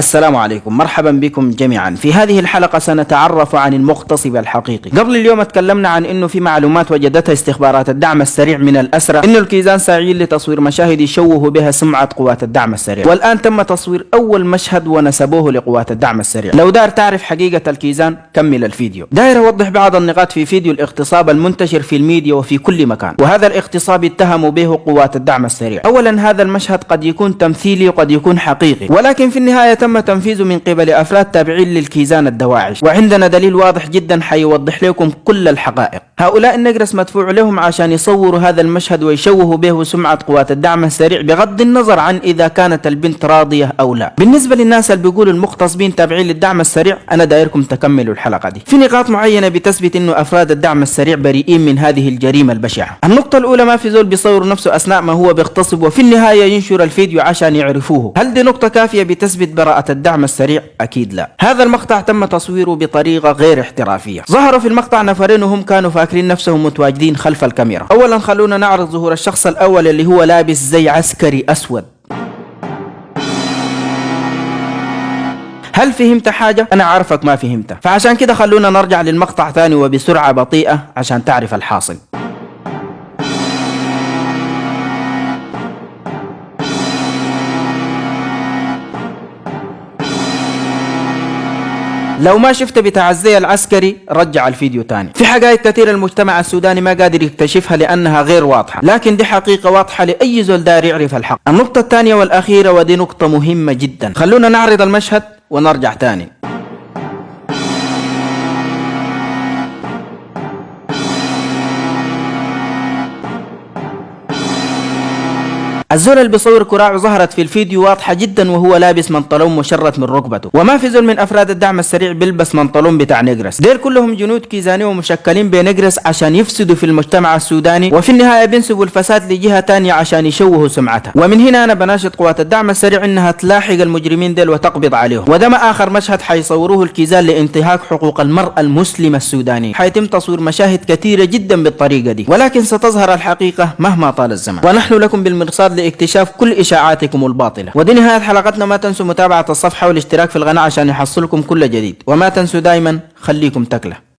السلام عليكم، مرحبا بكم جميعا. في هذه الحلقة سنتعرف عن المغتصب الحقيقي. قبل اليوم تكلمنا عن انه في معلومات وجدتها استخبارات الدعم السريع من الأسرى انه الكيزان ساعيين لتصوير مشاهد يشوهوا بها سمعة قوات الدعم السريع، والآن تم تصوير أول مشهد ونسبوه لقوات الدعم السريع. لو دار تعرف حقيقة الكيزان كمل الفيديو. داير أوضح بعض النقاط في فيديو الاغتصاب المنتشر في الميديا وفي كل مكان، وهذا الاغتصاب اتهموا به قوات الدعم السريع. أولا هذا المشهد قد يكون تمثيلي وقد يكون حقيقي، ولكن في النهاية تم تنفيذه من قبل أفراد تابعين للكيزان الدواعش، وعندنا دليل واضح جدا حيوضح لكم كل الحقائق. هؤلاء النقرس مدفوع لهم عشان يصوروا هذا المشهد ويشوهوا به سمعة قوات الدعم السريع بغض النظر عن إذا كانت البنت راضية أو لا. بالنسبة للناس اللي بيقولوا المغتصبين تابعين للدعم السريع، أنا دايركم تكملوا الحلقة دي. في نقاط معينة بتثبت إنه أفراد الدعم السريع بريئين من هذه الجريمة البشعة. النقطة الأولى، ما في زول بيصور نفسه أثناء ما هو بيغتصب وفي النهاية ينشر الفيديو عشان يعرفوه. هل دي نقطة كافية بتثبت براءة الدعم السريع؟ أكيد لا. هذا المقطع تم تصويره بطريقة غير احترافية. ظهروا في المقطع نفرين وهم كانوا فاكرين نفسهم متواجدين خلف الكاميرا. أولا خلونا نعرض ظهور الشخص الأول اللي هو لابس زي عسكري أسود. هل فهمت حاجة؟ أنا عارفك ما فهمت، فعشان كده خلونا نرجع للمقطع ثاني وبسرعة بطيئة عشان تعرف الحاصل. لو ما شفت بتاع الزي العسكري رجع الفيديو تاني. في حقائق كثير المجتمع السوداني ما قادر يكتشفها لأنها غير واضحة، لكن دي حقيقة واضحة لأي زول دار يعرف الحق. النقطة الثانية والأخيرة ودي نقطة مهمة جدا، خلونا نعرض المشهد ونرجع تاني. الزول اللي بيصور كراعه ظهرت في الفيديو واضحة جدا وهو لابس منطلون مشرط من ركبته، وما في زول من أفراد الدعم السريع بيلبس منطلون بتاع نقرس. دير كلهم جنود كيزاني ومشكلين بنقرس عشان يفسدوا في المجتمع السوداني، وفي النهاية بينسبوا الفساد لجهة تانية عشان يشوهوا سمعتها. ومن هنا أنا بناشد قوات الدعم السريع إنها تلاحق المجرمين ديل وتقبض عليهم. وده ما آخر مشهد حيصوروه الكيزان لانتهاك حقوق المرأة المسلمة السودانية. حيتم تصوير مشاهد كثيرة جدا بالطريقة دي، ولكن ستظهر الحقيقة مهما طال الزمن، ونحن لكم بالمرصاد لاكتشاف كل إشاعاتكم الباطلة. ودي نهاية حلقتنا. ما تنسوا متابعة الصفحة والاشتراك في القناة عشان يحصلكم كل جديد، وما تنسوا دايما خليكم تكله.